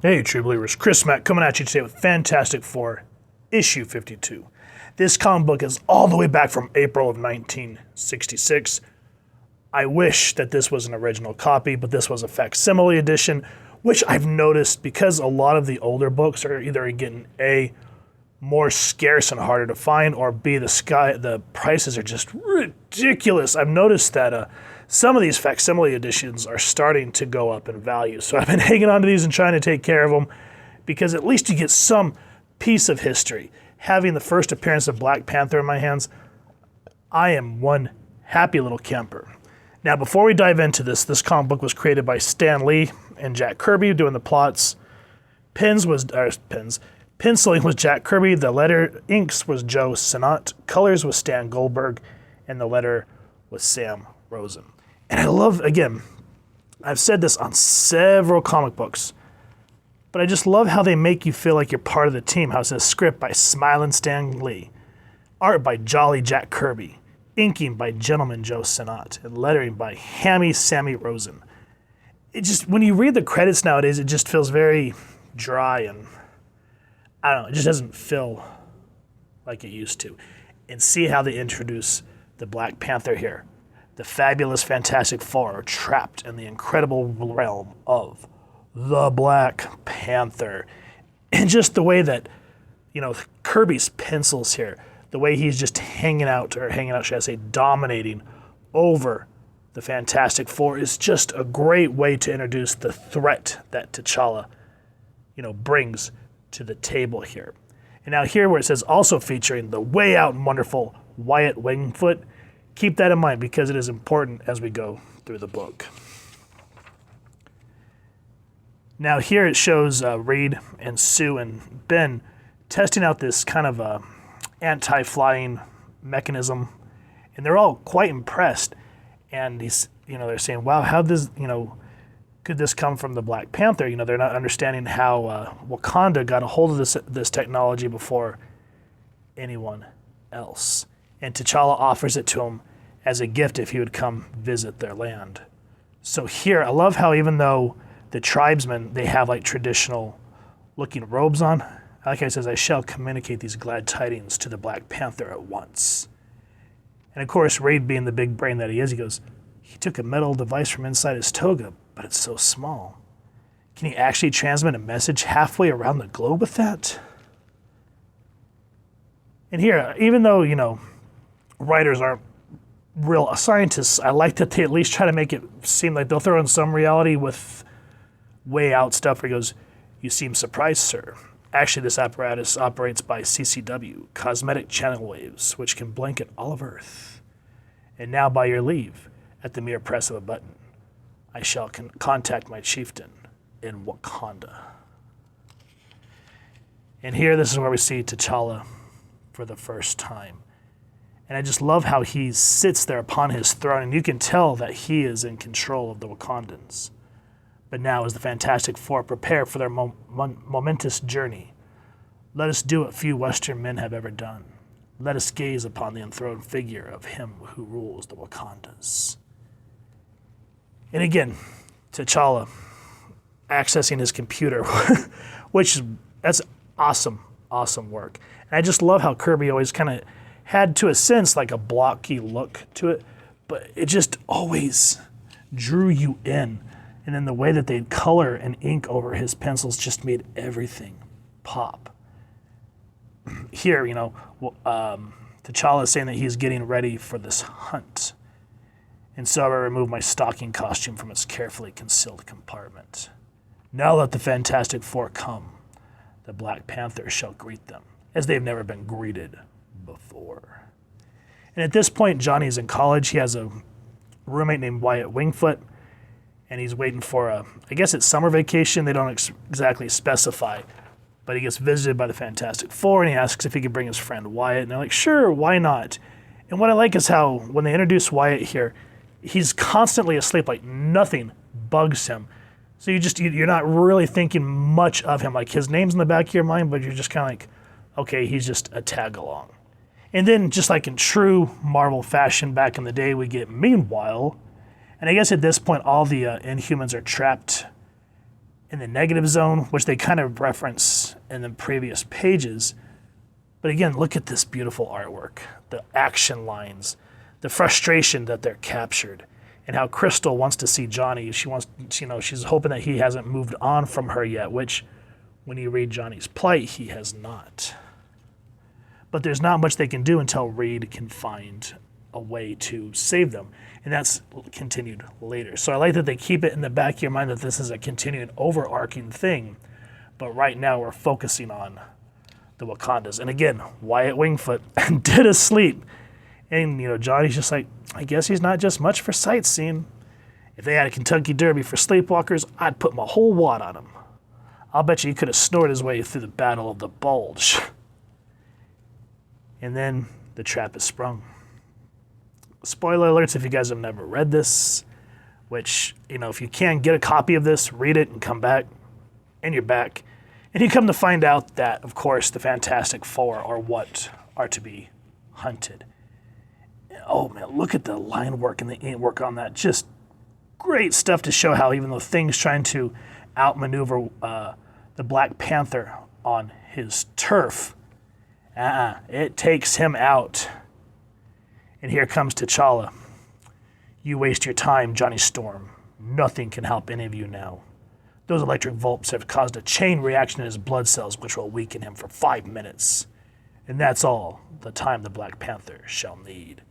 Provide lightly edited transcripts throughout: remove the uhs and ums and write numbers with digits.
Hey, true believers, Chris Mack coming at you today with Fantastic Four, issue 52. This comic book is all the way back from April of 1966. I wish that this was an original copy, but this was a facsimile edition, which I've noticed because a lot of the older books are either getting A, more scarce and harder to find, or B, the prices are just ridiculous. I've noticed that some of these facsimile editions are starting to go up in value. So I've been hanging on to these and trying to take care of them because at least you get some piece of history. Having the first appearance of Black Panther in my hands, I am one happy little camper. Now, before we dive into this comic book was created by Stan Lee and Jack Kirby doing the plots. Penciling was Jack Kirby, the letter inks was Joe Sinnott, colors was Stan Goldberg, and the letter was Sam Rosen. And I love, again, I've said this on several comic books, but I just love how they make you feel like you're part of the team. How it says script by Smilin' Stan Lee, art by Jolly Jack Kirby, inking by Gentleman Joe Sinnott, and lettering by Hammy Sammy Rosen. It just, when you read the credits nowadays, it just feels very dry and, I don't know, it just doesn't feel like it used to. And see how they introduce the Black Panther here. The fabulous Fantastic Four are trapped in the incredible realm of the Black Panther. And just the way that, Kirby's pencils here, the way he's just hanging out, should I say, dominating over the Fantastic Four is just a great way to introduce the threat that T'Challa, brings to the table here. And now here where it says also featuring the way out and wonderful Wyatt Wingfoot, keep that in mind because it is important as we go through the book. Now here it shows Reed and Sue and Ben testing out this kind of anti-flying mechanism, and they're all quite impressed. And they're saying, "Wow, how this, could this come from the Black Panther?" They're not understanding how Wakanda got a hold of this technology before anyone else. And T'Challa offers it to him as a gift if he would come visit their land. So here, I love how even though the tribesmen, they have like traditional looking robes on, like I says, "I shall communicate these glad tidings to the Black Panther at once." And of course, Reed being the big brain that he is, he goes, "He took a metal device from inside his toga, but it's so small. Can he actually transmit a message halfway around the globe with that?" And here, even though, writers aren't real scientists, I like that they at least try to make it seem like they'll throw in some reality with way out stuff where he goes, "You seem surprised, sir. Actually, this apparatus operates by CCW, cosmetic channel waves, which can blanket all of Earth. And now, by your leave, at the mere press of a button, I shall contact my chieftain in Wakanda." And here, this is where we see T'Challa for the first time. And I just love how he sits there upon his throne, and you can tell that he is in control of the Wakandans. But now, as the Fantastic Four prepare for their momentous journey, let us do what few Western men have ever done. Let us gaze upon the enthroned figure of him who rules the Wakandas. And again, T'Challa accessing his computer, that's awesome work. And I just love how Kirby always kind of had, to a sense, like a blocky look to it, but it just always drew you in. And then the way that they'd color and ink over his pencils just made everything pop. Here, T'Challa is saying that he's getting ready for this hunt. And so I remove my stocking costume from its carefully concealed compartment. Now let the Fantastic Four come. The Black Panther shall greet them, as they've never been greeted before. And at this point, Johnny's in college. He has a roommate named Wyatt Wingfoot, and he's waiting for I guess it's summer vacation. They don't exactly specify, but he gets visited by the Fantastic Four, and he asks if he could bring his friend Wyatt, and they're like, "Sure, why not?" And what I like is how, when they introduce Wyatt here, he's constantly asleep, like nothing bugs him. So you're not really thinking much of him. Like, his name's in the back of your mind, but you're just kind of like, okay, he's just a tag along. And then, just like in true Marvel fashion back in the day, we get Meanwhile. And I guess at this point, all the Inhumans are trapped in the negative zone, which they kind of reference in the previous pages. But again, look at this beautiful artwork, the action lines, the frustration that they're captured, and how Crystal wants to see Johnny. She wants, she's hoping that he hasn't moved on from her yet, which when you read Johnny's plight, he has not. But there's not much they can do until Reed can find a way to save them. And that's continued later. So I like that they keep it in the back of your mind that this is a continuing overarching thing. But right now we're focusing on the Wakandas. And again, Wyatt Wingfoot did asleep. And, Johnny's just like, I guess he's not just much for sightseeing. If they had a Kentucky Derby for sleepwalkers, I'd put my whole wad on him. I'll bet you he could have snored his way through the Battle of the Bulge. And then the trap is sprung. Spoiler alerts if you guys have never read this, which, if you can, get a copy of this, read it, and come back, and you're back. And you come to find out that, of course, the Fantastic Four are what are to be hunted. Oh, man, look at the line work and the ink work on that. Just great stuff to show how even though Thing's trying to outmaneuver the Black Panther on his turf, it takes him out. And here comes T'Challa. You waste your time, Johnny Storm. Nothing can help any of you now. Those electric volts have caused a chain reaction in his blood cells, which will weaken him for 5 minutes. And that's all the time the Black Panther shall need.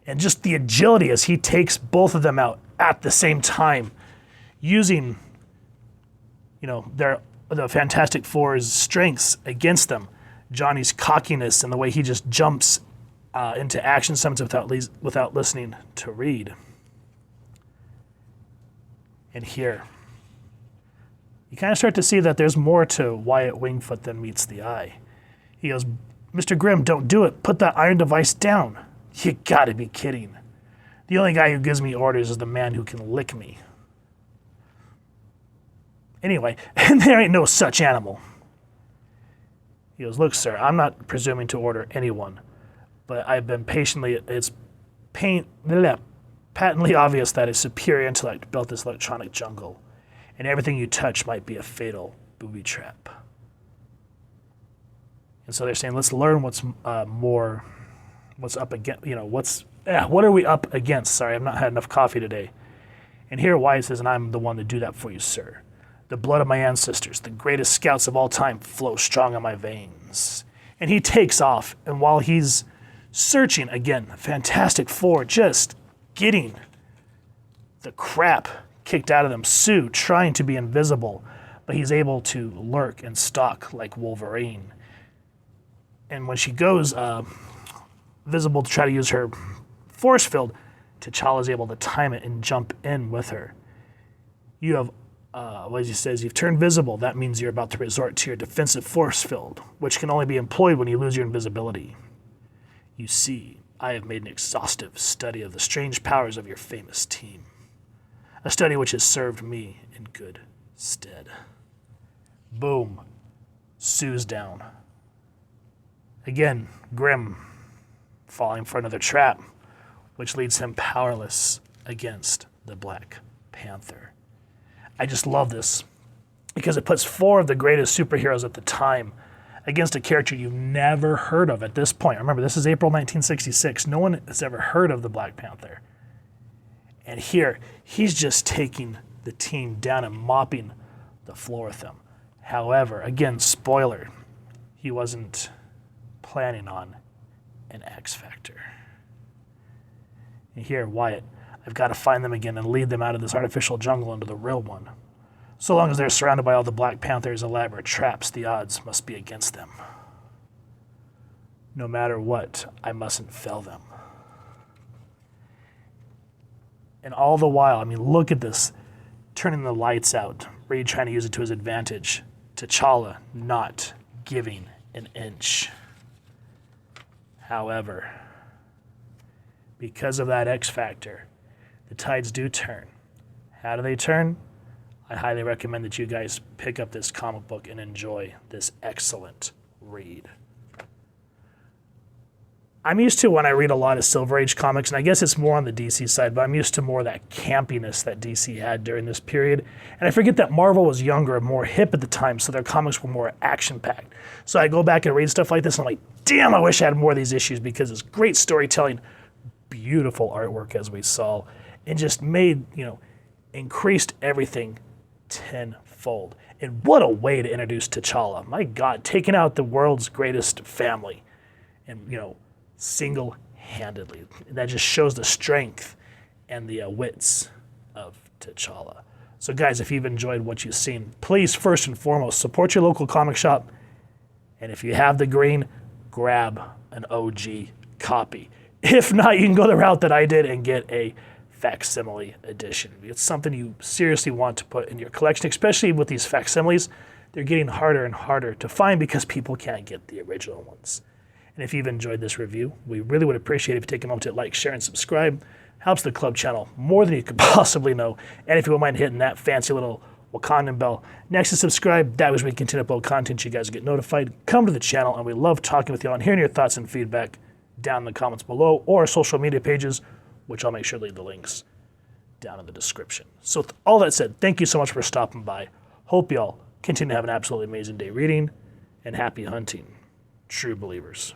And just the agility as he takes both of them out at the same time, using, the Fantastic Four's strengths against them. Johnny's cockiness and the way he just jumps into action sometimes without listening to Reed. And here, you kind of start to see that there's more to Wyatt Wingfoot than meets the eye. He goes, Mr. Grimm, don't do it. Put that iron device down. You gotta be kidding. The only guy who gives me orders is the man who can lick me. Anyway, and there ain't no such animal. He goes, look, sir, I'm not presuming to order anyone, but I've been it's patently obvious that a superior intellect built this electronic jungle, and everything you touch might be a fatal booby trap. And so they're saying, let's learn what's up against, what are we up against? Sorry, I've not had enough coffee today. And here Wyatt says, and I'm the one to do that for you, sir. The blood of my ancestors, the greatest scouts of all time, flow strong in my veins. And he takes off, and while he's searching, again, Fantastic Four just getting the crap kicked out of them. Sue trying to be invisible, but he's able to lurk and stalk like Wolverine. And when she goes visible to try to use her force field, T'Challa is able to time it and jump in with her. You have as he says, you've turned visible. That means you're about to resort to your defensive force field, which can only be employed when you lose your invisibility. You see, I have made an exhaustive study of the strange powers of your famous team, a study which has served me in good stead. Boom. Sue's down. Again, Grimm falling for another trap, which leaves him powerless against the Black Panther. I just love this because it puts 4 of the greatest superheroes at the time against a character you've never heard of at this point. Remember, this is April 1966. No one has ever heard of the Black Panther. And here, he's just taking the team down and mopping the floor with them. However, again, spoiler, he wasn't planning on an X Factor. And here, Wyatt, I've got to find them again and lead them out of this artificial jungle into the real one. So long as they're surrounded by all the Black Panther's elaborate traps, the odds must be against them. No matter what, I mustn't fail them. And all the while, look at this, turning the lights out, Reed trying to use it to his advantage, T'Challa not giving an inch. However, because of that X Factor, the tides do turn. How do they turn? I highly recommend that you guys pick up this comic book and enjoy this excellent read. I'm used to when I read a lot of Silver Age comics, and I guess it's more on the DC side, but I'm used to more of that campiness that DC had during this period. And I forget that Marvel was younger and more hip at the time, so their comics were more action-packed. So I go back and read stuff like this, and I'm like, damn, I wish I had more of these issues, because it's great storytelling, beautiful artwork, as we saw, and just made, increased everything tenfold. And what a way to introduce T'Challa. My God, taking out the world's greatest family, and, single-handedly. That just shows the strength and the wits of T'Challa. So guys, if you've enjoyed what you've seen, please first and foremost support your local comic shop, and if you have the green, grab an OG copy. If not, you can go the route that I did and get a facsimile edition. It's something you seriously want to put in your collection, especially with these facsimiles. They're getting harder and harder to find because people can't get the original ones. And if you've enjoyed this review, we really would appreciate it if you take a moment to like, share, and subscribe. Helps the club channel more than you could possibly know. And if you wouldn't mind hitting that fancy little Wakandan bell next to subscribe, that way we continue to upload content, you guys get notified. Come to the channel, and we love talking with you all and hearing your thoughts and feedback down in the comments below, or our social media pages, which I'll make sure to leave the links down in the description. So with all that said, thank you so much for stopping by. Hope y'all continue to have an absolutely amazing day reading, and happy hunting, true believers.